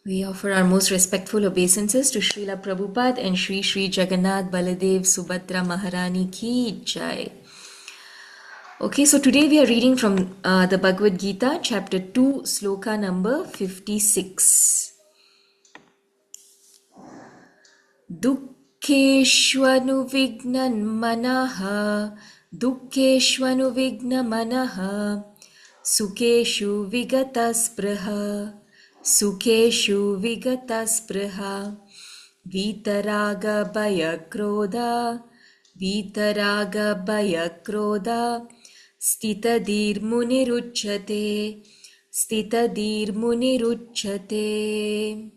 We offer our most respectful obeisances to Srila Prabhupada and Sri Sri Jagannath Baladev Subhadra Maharani ki jai. Okay, so today we are reading from the Bhagavad Gita, chapter 2, sloka number 56. Dukkeshvanu manaha, dukkeshvanu manaha, sukeshu vigata spraha, sukeshu vigata spraha, vitaraga bhaya krodha, vitaraga bhaya krodha, stitadir muniruchyate, stitadir muniruchyate.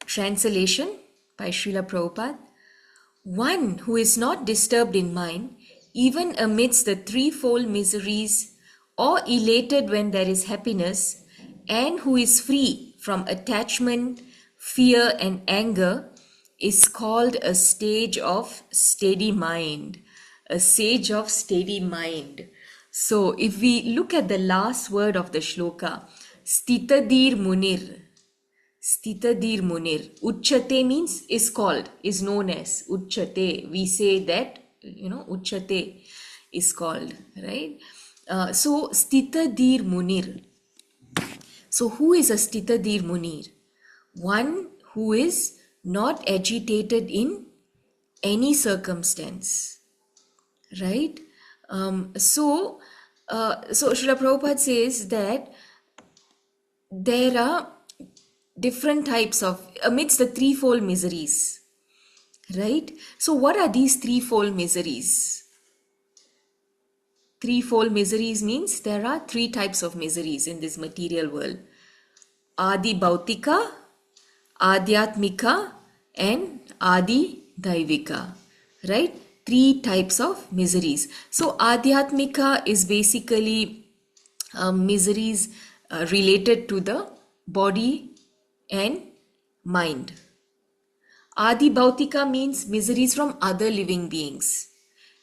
Translation by Srila Prabhupada. One who is not disturbed in mind, even amidst the threefold miseries, or elated when there is happiness, and who is free from attachment, fear, and anger, is called a sage of steady mind. A sage of steady mind. So, if we look at the last word of the shloka, Stitadir Munir. Stitadir Munir. Uchchate means is called, is known as. Uchchate. We say that, Uchchate is called, right? So, Stitadir Munir. So, who is a Stitadir Munir? One who is not agitated in any circumstance, right? So Srila Prabhupada says that there are different types of, amidst the threefold miseries, right? So what are these threefold miseries? Threefold miseries means there are three types of miseries in this material world. Adi Bhautika, Adhyatmika, and Adi Daivika, right? Three types of miseries. So Adhyatmika is basically miseries related to the body and mind. Adi Bhautika means miseries from other living beings.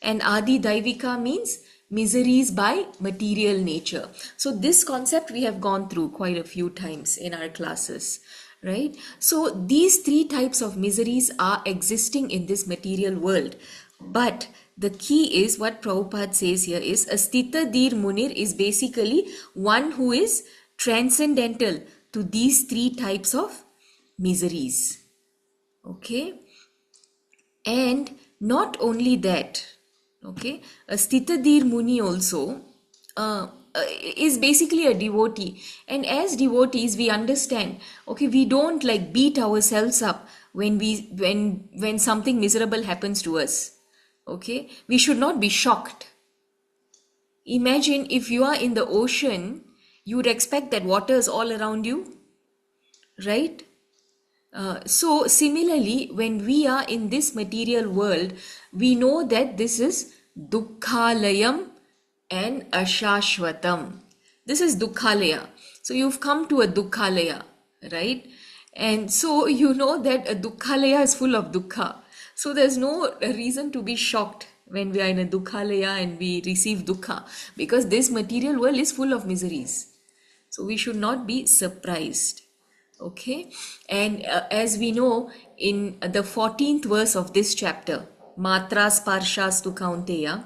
And Adi Daivika means miseries by material nature. So this concept we have gone through quite a few times in our classes, right? So these three types of miseries are existing in this material world. But the key is what Prabhupada says here is Astita Dir Munir is basically one who is transcendental to these three types of miseries. Okay, and not only that, okay, a Stitadir Muni also is basically a devotee, and as devotees we understand, okay, we don't like beat ourselves up when something miserable happens to us. Okay, we should not be shocked. Imagine if you are in the ocean, you would expect that water is all around you, right? So similarly, when we are in this material world, we know that this is Dukkhalayam and Ashashvatam. This is Dukkhalaya. So you've come to a Dukkhalaya, right? And so you know that a Dukkhalaya is full of Dukkha. So there's no reason to be shocked when we are in a Dukkhalaya and we receive Dukkha, because this material world is full of miseries. So we should not be surprised. Okay, and as we know in the 14th verse of this chapter, Matras Parshastu Kaunteya,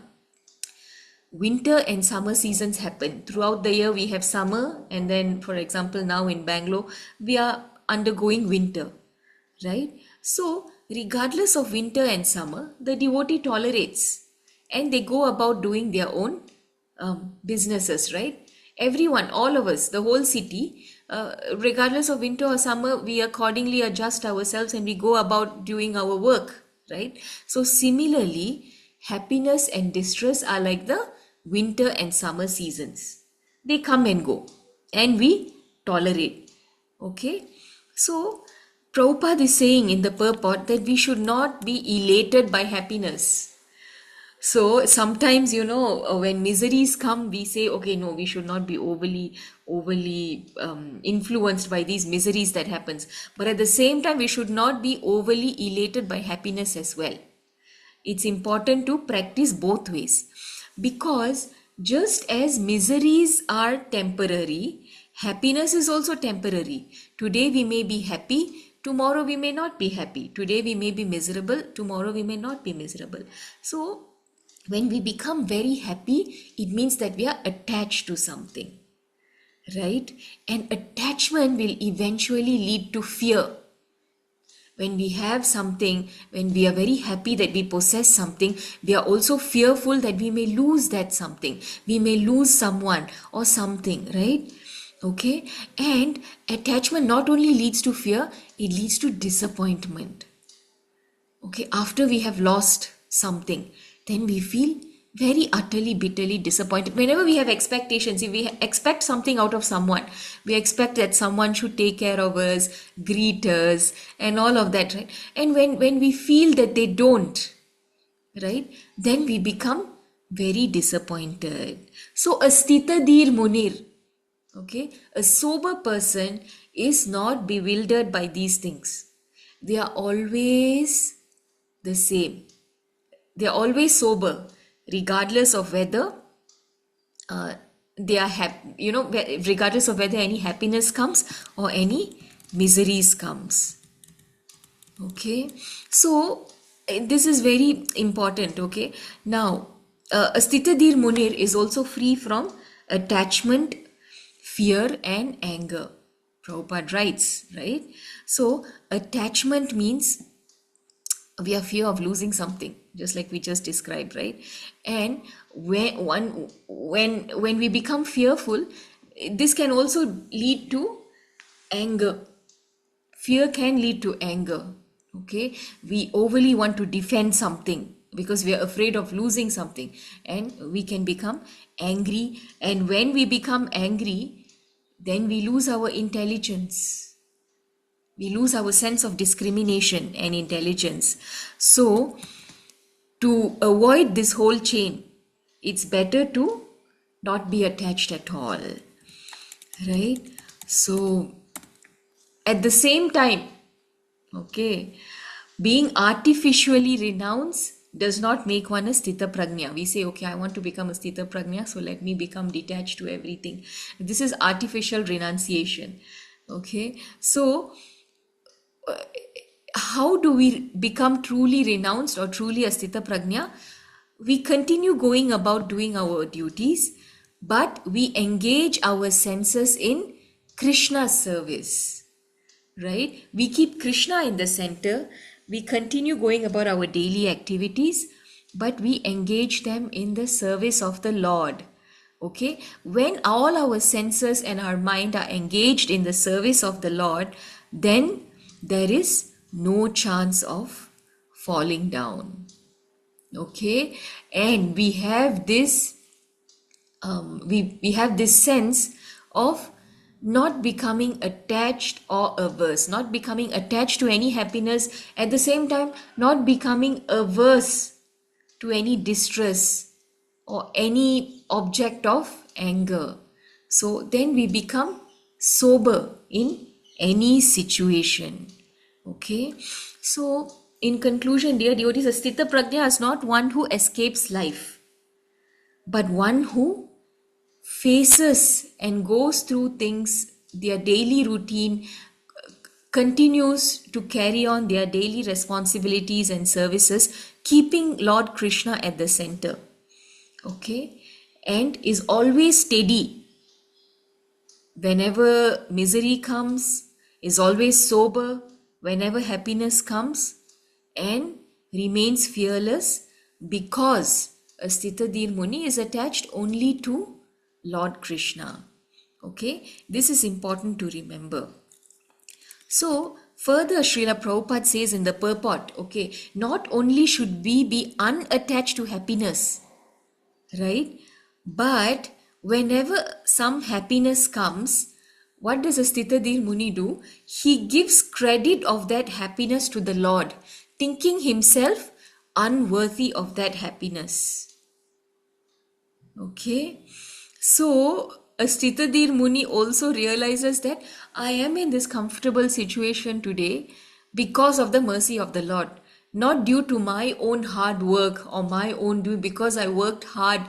winter and summer seasons happen. Throughout the year we have summer, and then for example now in Bangalore we are undergoing winter, right? So regardless of winter and summer, the devotee tolerates and they go about doing their own businesses, right? Everyone, all of us, the whole city, regardless of winter or summer, we accordingly adjust ourselves and we go about doing our work, right? So similarly, happiness and distress are like the winter and summer seasons. They come and go and we tolerate. Okay, so Prabhupada is saying in the purport that we should not be elated by happiness. So sometimes, when miseries come, we say, okay, no, we should not be overly influenced by these miseries that happens. But at the same time, we should not be overly elated by happiness as well. It's important to practice both ways, because just as miseries are temporary, Happiness is also temporary. Today we may be happy, tomorrow we may not be happy. Today we may be miserable, tomorrow we may not be miserable. So, when we become very happy, it means that we are attached to something, right? And attachment will eventually lead to fear. When we have something, when we are very happy that we possess something, we are also fearful that we may lose that something. We may lose someone or something, right? Okay. And attachment not only leads to fear, it leads to disappointment. Okay. After we have lost something, then we feel very utterly bitterly disappointed. Whenever we have expectations, if we expect something out of someone, we expect that someone should take care of us, greet us, and all of that, right? And when we feel that they don't, right, then we become very disappointed. So a stita dir munir, okay, a sober person is not bewildered by these things. They are always the same. They are always sober, regardless of whether they are happy, regardless of whether any happiness comes or any miseries comes. Okay, so this is very important. Okay, now Astitadir Munir is also free from attachment, fear, and anger. Prabhupada writes, right? So attachment means we are fear of losing something, just like we just described, right? And when we become fearful, this can also lead to anger. Fear can lead to anger. Okay, we overly want to defend something because we are afraid of losing something, and we can become angry. And when we become angry, then we lose our intelligence. We lose our sense of discrimination and intelligence. So, to avoid this whole chain, it's better to not be attached at all. Right? So, at the same time, okay, being artificially renounced does not make one a sthita prajna. We say, okay, I want to become a sthita prajna, so let me become detached to everything. This is artificial renunciation. Okay, so how do we become truly renounced or truly astita prajna? We continue going about doing our duties, but we engage our senses in Krishna's service, right? We keep Krishna in the center. We continue going about our daily activities, but we engage them in the service of the Lord. Okay, when all our senses and our mind are engaged in the service of the Lord, then there is no chance of falling down. Okay, and we have this we have this sense of not becoming attached or averse, not becoming attached to any happiness, at the same time not becoming averse to any distress or any object of anger. So then we become sober in any situation. Okay, so in conclusion, dear devotees, a sthita prajna is not one who escapes life, but one who faces and goes through things, their daily routine, continues to carry on their daily responsibilities and services, keeping Lord Krishna at the center. Okay, and is always steady whenever misery comes, is always sober whenever happiness comes, and remains fearless because a Sthitadir Muni is attached only to Lord Krishna. Okay, this is important to remember. So, further, Srila Prabhupada says in the purport, okay, not only should we be unattached to happiness, right, but whenever some happiness comes, what does a Sthitadir Muni do? He gives credit of that happiness to the Lord, thinking himself unworthy of that happiness. Okay, so a Sthitadir Muni also realizes that I am in this comfortable situation today because of the mercy of the Lord, not due to my own hard work or my own doing. Because I worked hard,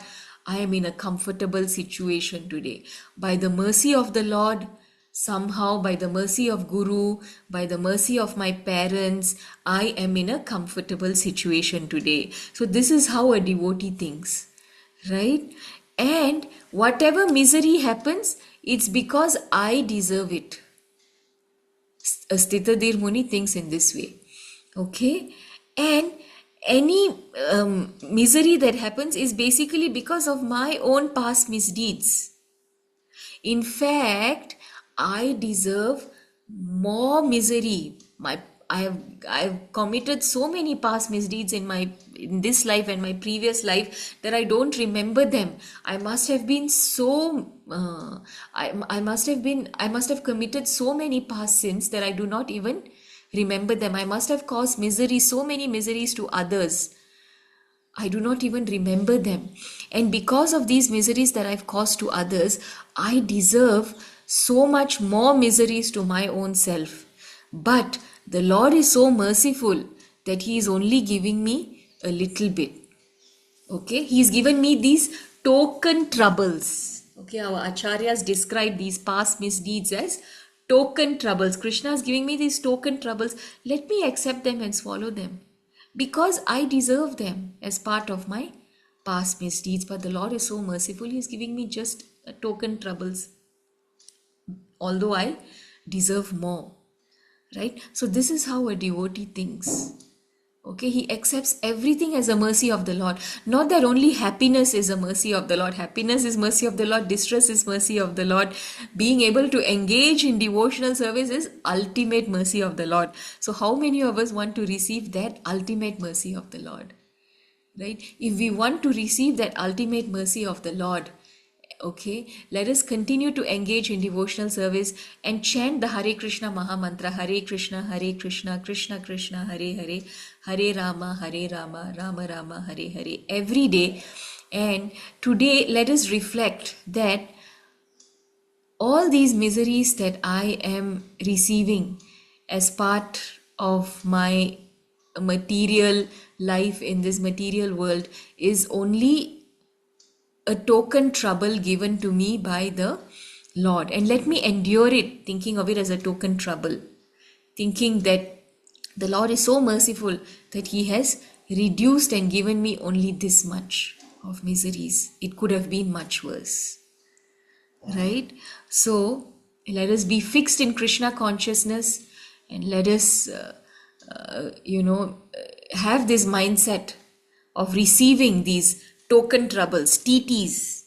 I am in a comfortable situation today. By the mercy of the Lord, somehow by the mercy of Guru, by the mercy of my parents, I am in a comfortable situation today. So this is how a devotee thinks, right? And whatever misery happens, it's because I deserve it. Stitadir Muni thinks in this way. Okay? And any misery that happens is basically because of my own past misdeeds. In fact, I deserve more misery. I've committed so many past misdeeds in this life and my previous life that I don't remember them. I must have been so I must have committed so many past sins that I do not even remember them. I must have caused misery, so many miseries to others. I do not even remember them. And because of these miseries that I've caused to others, I deserve so much more miseries to my own self. But the Lord is so merciful that He is only giving me a little bit. Okay, He's given me these token troubles. Okay, our acharyas describe these past misdeeds as token troubles. Krishna is giving me these token troubles. Let me accept them and swallow them, because I deserve them as part of my past misdeeds. But the Lord is so merciful, He is giving me just a token troubles, although I deserve more. Right? So this is how a devotee thinks. Okay, he accepts everything as a mercy of the Lord. Not that only happiness is a mercy of the Lord. Happiness is mercy of the Lord. Distress is mercy of the Lord. Being able to engage in devotional service is ultimate mercy of the Lord. So how many of us want to receive that ultimate mercy of the Lord? Right? If we want to receive that ultimate mercy of the Lord, okay, let us continue to engage in devotional service and chant the Hare Krishna Maha Mantra. Hare Krishna, Krishna Krishna, Hare Hare, Hare Rama, Rama Rama, Hare Hare every day. And today let us reflect that all these miseries that I am receiving as part of my material life in this material world is only a token trouble given to me by the Lord, and let me endure it, thinking of it as a token trouble, thinking that the Lord is so merciful that He has reduced and given me only this much of miseries. It could have been much worse, right? So let us be fixed in Krishna consciousness, and let us have this mindset of receiving these token troubles, TTs.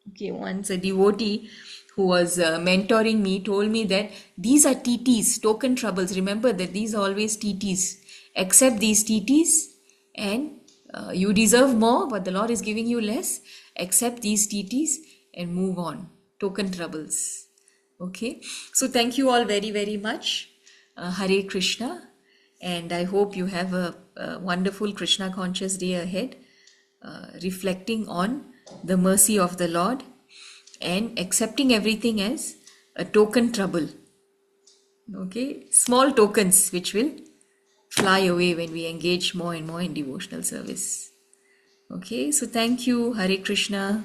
Okay, once a devotee who was mentoring me told me that these are TTs, token troubles. Remember that these are always TTs. Accept these TTs, and you deserve more, but the Lord is giving you less. Accept these TTs and move on. Token troubles. Okay, so thank you all very, very much. Hare Krishna, and I hope you have a wonderful Krishna conscious day ahead. Reflecting on the mercy of the Lord and accepting everything as a token trouble. Okay, small tokens which will fly away when we engage more and more in devotional service. Okay, so thank you. Hare Krishna.